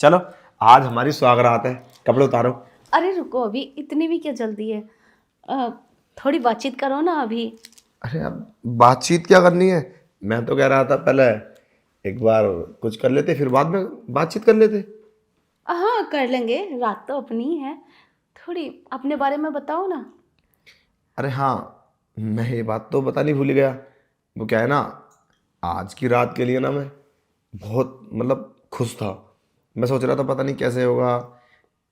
चलो आज हमारी सुहागरात है, कपड़े उतारो। अरे रुको, अभी इतनी भी क्या जल्दी है? अ, थोड़ी बातचीत करो ना अभी। अरे अब बातचीत क्या करनी है? मैं तो कह रहा था पहले एक बार कुछ कर लेते, फिर बाद में बातचीत कर लेते। हाँ कर लेंगे, रात तो अपनी है। थोड़ी अपने बारे में बताओ ना। अरे हाँ, मैं ये बात तो बतानी भूल गया। वो क्या है ना, आज की रात के लिए ना मैं बहुत मतलब खुश था। मैं सोच रहा था पता नहीं कैसे होगा,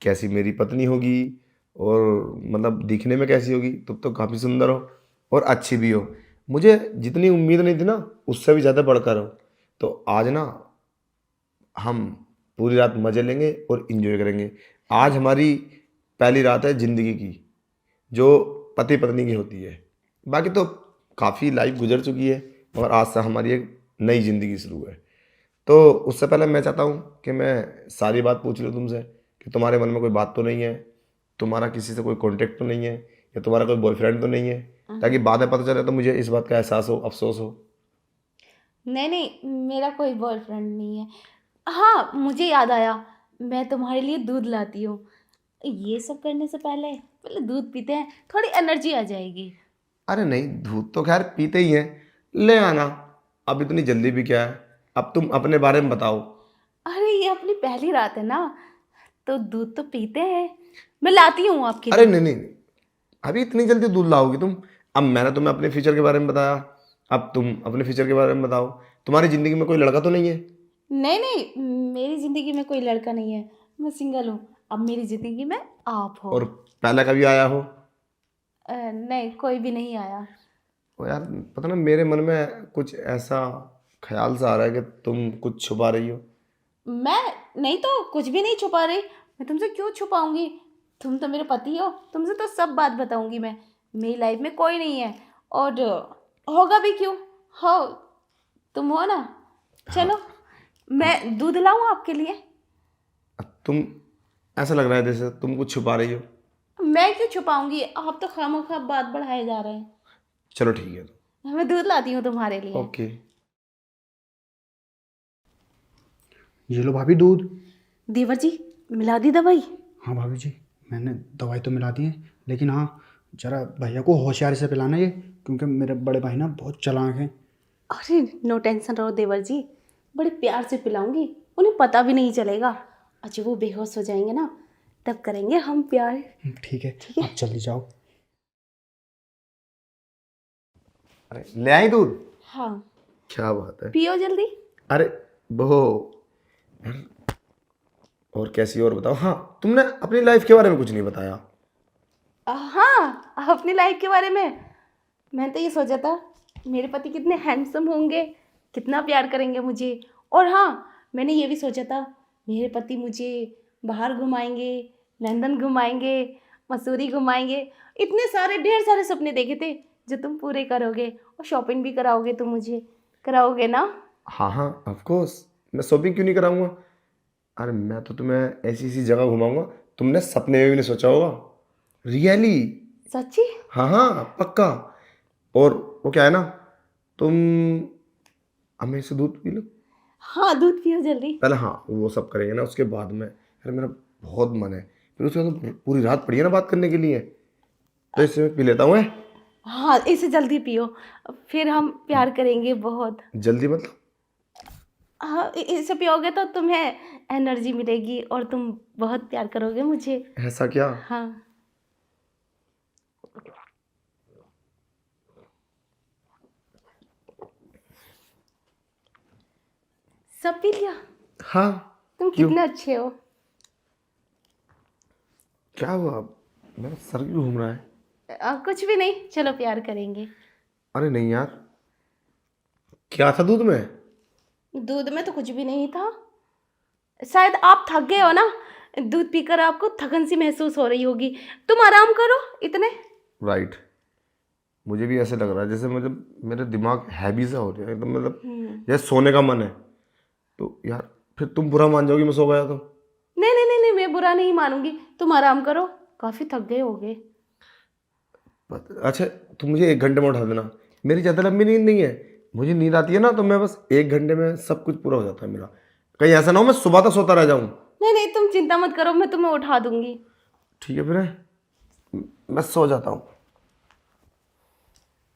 कैसी मेरी पत्नी होगी, और मतलब दिखने में कैसी होगी। तुम तो काफ़ी सुंदर हो और अच्छी भी हो। मुझे जितनी उम्मीद नहीं थी ना, उससे भी ज़्यादा बढ़कर हो। तो आज ना हम पूरी रात मज़े लेंगे और इन्जॉय करेंगे। आज हमारी पहली रात है ज़िंदगी की, जो पति पत्नी की होती है। बाकी तो काफ़ी लाइफ गुजर चुकी है और आज से हमारी एक नई ज़िंदगी शुरू है। तो उससे पहले मैं चाहता हूँ कि मैं सारी बात पूछ लूँ तुमसे कि तुम्हारे मन में कोई बात तो नहीं है, तुम्हारा किसी से कोई कांटेक्ट तो नहीं है, या तुम्हारा कोई बॉयफ्रेंड तो नहीं है, ताकि बाद में पता चले तो मुझे इस बात का एहसास हो, अफसोस हो। नहीं नहीं, मेरा कोई बॉयफ्रेंड नहीं है। हाँ मुझे याद आया, मैं तुम्हारे लिए दूध लाती हूँ। ये सब करने से पहले पहले दूध पीते हैं, थोड़ी एनर्जी आ जाएगी। अरे नहीं, दूध तो खैर पीते ही हैं, ले आना। अब इतनी जल्दी भी क्या है? अब तुम अपने बारे में बताओ। अरे ये अपनी पहली रात है ना, तो दूध तो पीते हैं। मैं लाती हूँ आपके अरे लिए। नहीं नहीं, अभी इतनी जल्दी दूध लाओगी तुम? अब मैंने तुम्हें अपने फ्यूचर के बारे में बताया, अब तुम अपने फ्यूचर के बारे में बताओ। तुम्हारी ज़िंदगी में कोई लड़का तो नहीं है? नहीं नहीं, मेरी ज़िंदगी में कोई लड़का नहीं है, मैं सिंगल हूँ। अब मेरी ज़िंदगी में आप हो। और पहले कभी आया हो? नहीं, कोई भी नहीं आया। ओ यार, पता ना मेरे मन में कुछ ऐसा ख्याल सा आ रहा है कि तुम कुछ छुपा रही हो। मैं नहीं तो कुछ भी नहीं छुपा रही। मैं तुमसे क्यों छुपाऊंगी? तुम तो मेरे पति हो, तुमसे तो सब बात बताऊंगी मैं। मेरी लाइफ में कोई नहीं है, और होगा भी क्यों? हो, तुम हो ना। चलो, मैं दूध लाऊं आपके लिए? अब तुम, ऐसा लग रहा है जैसे तुम कुछ छुपा रही हो। मैं क्यों छुपाऊंगी? आप तो खामोखा बात बढ़ाए जा रहे हैं। चलो ठीक है तो। मैं दूध लाती हूँ तुम्हारे लिए। ओके। ये लो भाभी दूध। देवर जी, मिला दी दवाई? हाँ भाभी जी, मैंने दवाई तो मिला दी है, लेकिन हाँ जरा भैया को होशियारी से पिलाना ये, क्योंकि मेरे बड़े भाई ना बहुत चालाक हैं। अरे नो टेंशन रहो देवर जी, बड़े प्यार से पिलाऊंगी। उन्हें पता भी नहीं चलेगा, और जब वो बेहोश हो जाएंगे ना, तब करेंगे हम प्यार। ठीक है, ठीक है। आप जल्दी जाओ। अरे ले आई दूध? हाँ, क्या बात है। पियो जल्दी। अरे वो, और कैसी, और बताओ। हाँ, तुमने अपनी लाइफ के बारे में कुछ नहीं बताया। हाँ, अपनी लाइफ के बारे में मैंने तो ये सोचा था, मेरे पति कितने हैंडसम होंगे, कितना प्यार करेंगे मुझे। और हाँ, मैंने ये भी सोचा था, मेरे पति मुझे बाहर घुमाएंगे, लंदन घुमाएंगे, मसूरी घुमाएंगे। इतने सारे ढेर सारे सपने देखे थे जो तुम पूरे करोगे, और शॉपिंग भी कराओगे, तुम मुझे कराओगे ना? हाँ हाँ, ऑफ कोर्स, मैं शॉपिंग क्यों नहीं कराऊंगा। अरे मैं तो तुम्हें ऐसी ऐसी जगह घुमाऊंगा तुमने सपने में भी नहीं सोचा होगा। रियली। सच्ची? हाँ हाँ, पक्का। और वो क्या है ना, तुम हमें से दूध पी लो हाँ, दूध पियो जल्दी। पहले। हाँ वो सब करेंगे ना उसके बाद में। अरे मेरा बहुत मन है, फिर उसके बाद तो पूरी रात पड़ी है ना बात करने के लिए, तो इससे मैं पी लेता हूँ। हाँ, इसे जल्दी पियो, फिर हम प्यार करेंगे बहुत। जल्दी मतलब? हाँ, इसे पियोगे तो तुम्हें एनर्जी मिलेगी, और तुम बहुत प्यार करोगे मुझे। ऐसा क्या? हाँ, सब पी लिया? हाँ। तुम क्यों, कितने अच्छे हो। क्या हुआ? मेरा सर क्यों घूम रहा है? कुछ भी नहीं, चलो प्यार करेंगे। अरे नहीं यार, क्या था दूध में? दूध में तो कुछ भी नहीं था। शायद आप थक गए हो ना, दूध पीकर आपको थकन सी महसूस हो रही होगी। तुम आराम करो इतने। राइट। मुझे भी ऐसे लग रहा है जैसे मुझे, मेरा दिमाग हैवी सा हो रहा है एकदम, मतलब जैसे सोने का मन है। तो यार फिर तुम बुरा मान जाओगी मैं सो गया तो। नहीं नहीं नहीं नहीं, मैं बुरा नहीं मानूंगी। तुम आराम करो, काफी थक गए होगे। अच्छा, तुम मुझे 1 घंटे में उठा देना। मेरी ज़्यादा लंबी नींद नहीं है, मुझे नींद आती है ना तो मैं बस 1 घंटे में सब कुछ पूरा हो जाता है मेरा। कहीं ऐसा ना हो मैं सुबह तक सोता रह जाऊँ। नहीं नहीं, तुम चिंता मत करो, मैं तुम्हें उठा दूंगी। ठीक है फिर मैं सो जाता हूँ।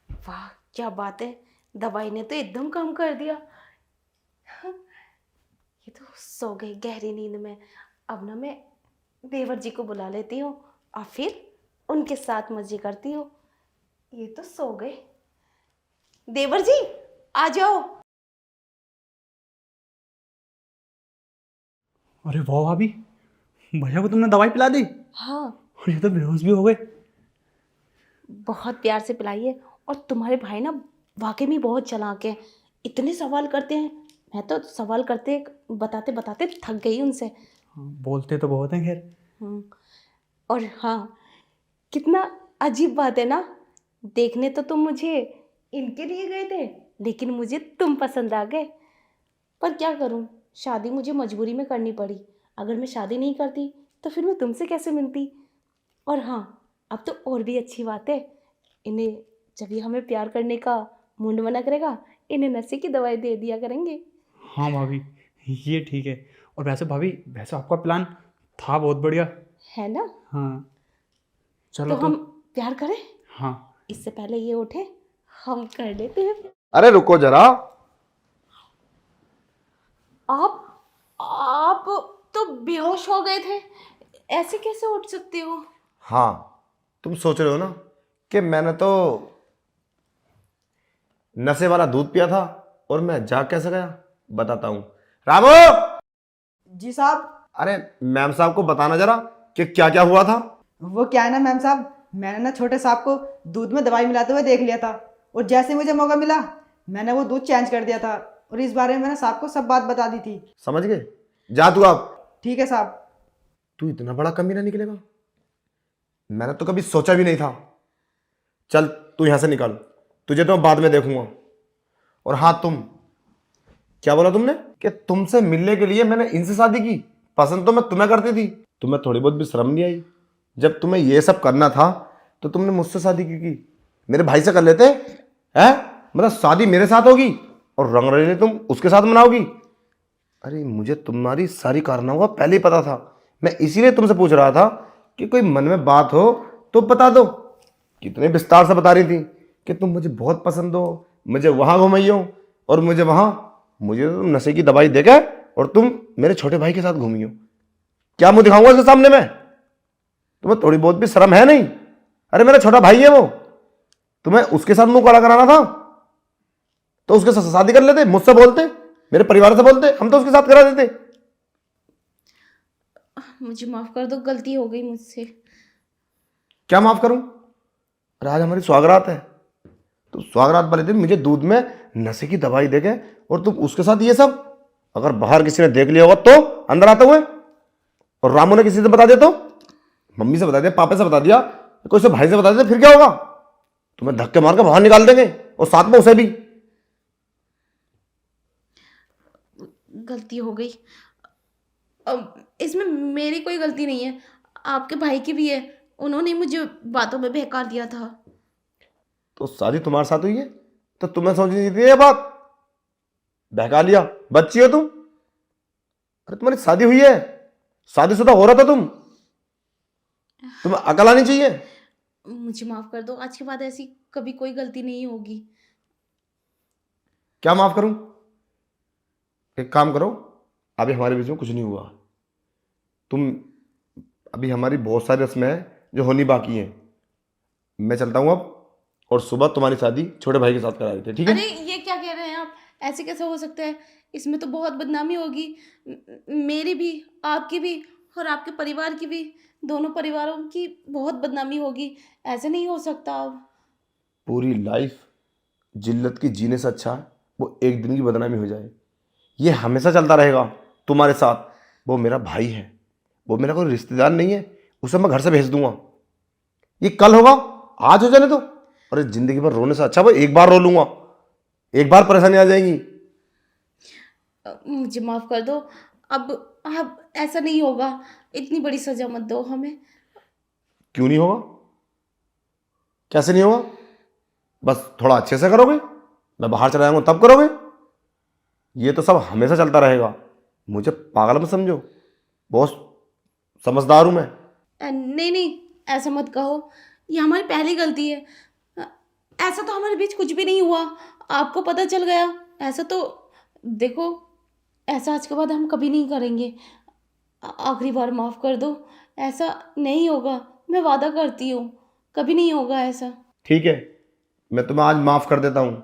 वाह क्या बात है, दवाई ने तो एकदम काम कर दिया। ये तो सो गई गहरी नींद में। अब ना मैं देवर जी को बुला लेती हूँ और फिर उनके साथ मजे करती हूँ। ये तो सो गए। देवर जी आ जाओ। अरे वाह भाभी, भैया को तुमने दवाई पिला दी हाँ और ये तो बेहोश भी हो गए। बहुत प्यार से पिलाइए। और तुम्हारे भाई ना वाकई में बहुत चालाक है, इतने सवाल करते हैं। मैं तो सवाल करते बताते बताते थक गई उनसे। हाँ, बोलते तो बहुत हैं खैर। हम्म, और हाँ, कितना अजीब बात है ना, देखने तो तुम मुझे इनके लिए गए थे लेकिन मुझे तुम पसंद आ गए। पर क्या करूं, शादी मुझे मजबूरी में करनी पड़ी। अगर मैं शादी नहीं करती तो फिर मैं तुमसे कैसे मिलती। और हाँ, अब तो और भी अच्छी बात है, इन्हें जब ये हमें प्यार करने का मूड बना करेगा, इन्हें नशे की दवाई दे दिया करेंगे। हाँ भाभी, ये ठीक है। और वैसे भाभी, वैसे आपका प्लान था बहुत बढ़िया। है ना। हाँ तो चलो हम प्यार करें। हाँ इससे पहले ये उठे, हम कर लेते हैं। अरे रुको जरा। आप तो बेहोश हो गए थे, ऐसे कैसे उठ सकते हो। हाँ, तुम सोच रहे हो ना कि मैंने तो नशे वाला दूध पिया था और मैं जाग कैसे गया। बताता हूँ। रामू, जी साहब। अरे मैम साहब को बताना जरा कि क्या क्या हुआ था। वो क्या है ना मैम साहब, मैंने ना छोटे साहब को दूध में दवाई मिलाते हुए देख लिया था और जैसे मुझे मौका मिला मैंने वो दूध चेंज कर दिया था और इस बारे में मैंने साहब को सब बात बता दी थी। समझ गए। जा तू अब। ठीक है साहब। तू इतना बड़ा कमीना निकलेगा, मैंने तो कभी सोचा भी नहीं था। चल तू यहां से निकल, तुझे तो बाद में देखूंगा। और हाँ, तुम क्या बोला तुमने कि तुमसे मिलने के लिए मैंने इनसे शादी की। पसंद तो मैं तुम्हें करती थी, तुम्हें थोड़ी बहुत भी शर्म नहीं आई। जब तुम्हें ये सब करना था तो तुमने मुझसे शादी क्यों की। मेरे भाई से कर लेते हैं। मतलब शादी मेरे साथ होगी और रंगरलियां तुम उसके साथ मनाओगी। अरे मुझे तुम्हारी सारी कारनामों का पहले ही पता था। मैं इसीलिए तुमसे पूछ रहा था कि कोई मन में बात हो तो बता दो। कितने विस्तार से बता रही थी कि तुम मुझे बहुत पसंद हो, मुझे वहां घुमाइयो और मुझे वहां, मुझे तो नशे की दवाई देके और तुम मेरे छोटे भाई के साथ घूमियो। क्या मुंह दिखाऊंगा उसके सामने मैं। तुम्हें थोड़ी बहुत भी शर्म है नहीं। अरे मेरा छोटा भाई है वो, तुम्हें उसके साथ मुंह काला कराना था तो उसके साथ शादी कर लेते। मुझसे बोलते, मेरे परिवार से बोलते, हम तो उसके साथ करा देते। मुझे माफ कर दो, गलती हो गई मुझसे। क्या माफ करूं। अरे आज हमारी स्वागरात है, तो स्वागरात वाले दिन मुझे दूध में नशे की दवाई देके और तुम उसके साथ ये सब। अगर बाहर किसी ने देख लिया होगा तो अंदर आते हुए, और रामू ने किसी से बता दिया तो, मम्मी से बता दिया, पापा से बता दिया, कोई से भाई से बता दिया, फिर क्या होगा। तुम्हें धक्के मार के बाहर निकाल देंगे और साथ में उसे भी। गलती हो गई। अब इसमें मेरी कोई गलती नहीं है, आपके भाई की भी है। उन्होंने मुझे बातों में बहका दिया था। तो शादी तुम्हारे साथ हुई है तो तुम्हें सोचनी चाहिए ये बात। बहका लिया, बच्ची हो तुम। अरे तुम्हारी शादी हुई है, शादीशुदा हो रहा था तुम, तुम्हें अकल आनी चाहिए। मुझे माफ कर दो, आज के बाद ऐसी कभी कोई गलती नहीं होगी। क्या माफ करूं। एक काम करो, अभी हमारे बीच में कुछ नहीं हुआ। तुम, अभी हमारी बहुत सारी रस्में हैं जो होनी बाकी हैं। मैं चलता हूं अब, और सुबह तुम्हारी शादी छोटे भाई के साथ करा देते, ठीक है। अरे ये क्या कह रहे हैं आप, ऐसे कैसे हो सकता है। इसमें तो बहुत बदनामी होगी, मेरी भी, आपकी भी, और आपके परिवार की भी। दोनों परिवारों की बहुत बदनामी होगी, ऐसे नहीं हो सकता। अब पूरी लाइफ जिल्लत की जीने से अच्छा है वो एक दिन की बदनामी हो जाए। ये हमेशा चलता रहेगा तुम्हारे साथ। वो मेरा भाई है, वो मेरा कोई रिश्तेदार नहीं है, उसे मैं घर से भेज दूंगा। ये कल होगा, आज हो जाने दो। अरे जिंदगी भर रोने से अच्छा वो एक बार रो लूंगा, एक बार परेशानी आ जाएगी। मुझे माफ कर दो। अब ऐसा नहीं होगा, इतनी बड़ी सजा मत दो हमें। क्यों नहीं होगा, कैसे नहीं होगा। बस थोड़ा अच्छे से करोगे, मैं बाहर चला जाऊंगा तब करोगे। ये तो सब हमेशा चलता रहेगा, मुझे पागल मत समझो। बहुत समझदार हूँ मैं। नहीं नहीं, ऐसा मत कहो, ये हमारी पहली गलती है। अ, ऐसा तो हमारे बीच कुछ भी नहीं हुआ, आपको पता चल गया। ऐसा तो देखो, ऐसा आज के बाद हम कभी नहीं करेंगे। आखिरी बार माफ़ कर दो, ऐसा नहीं होगा, मैं वादा करती हूँ, कभी नहीं होगा ऐसा। ठीक है, मैं तुम्हें आज माफ़ कर देता हूँ।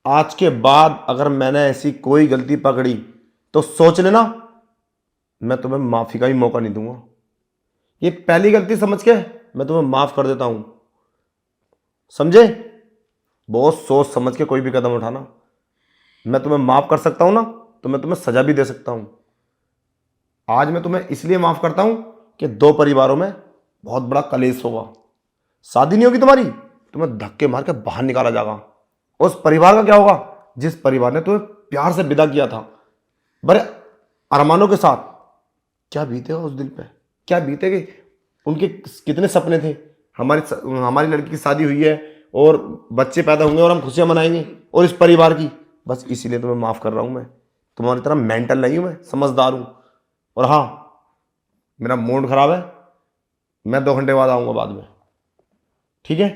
आज के बाद अगर मैंने ऐसी कोई गलती पकड़ी तो सोच लेना, मैं तुम्हें माफ़ी का भी मौका नहीं दूंगा। ये पहली गलती समझ के मैं तुम्हें माफ़ कर देता हूँ, समझे? बहुत सोच समझ के कोई भी कदम उठाना। मैं तुम्हें माफ़ कर सकता हूँ ना, तो मैं तुम्हें सज़ा भी दे सकता हूँ। आज मैं तुम्हें इसलिए माफ़ करता हूँ कि दो परिवारों में बहुत बड़ा कलेश होगा, शादी नहीं होगी तुम्हारी, तुम्हें धक्के मार के बाहर निकाला जाएगा। उस परिवार का क्या होगा जिस परिवार ने तुम्हें प्यार से विदा किया था, बड़े अरमानों के साथ? क्या बीतेगा उस दिल पे, क्या बीतेगी? उनके कितने सपने थे, हमारी लड़की की शादी हुई है और बच्चे पैदा होंगे और हम खुशियां मनाएंगे, और इस परिवार की। बस इसीलिए तुम्हें माफ़ कर रहा हूँ मैं। तुम्हारी तरह मेंटल नहीं हूँ मैं, समझदार हूँ। और हाँ, मेरा मूड खराब है, मैं 2 घंटे बाद आऊँगा बाद में, ठीक है?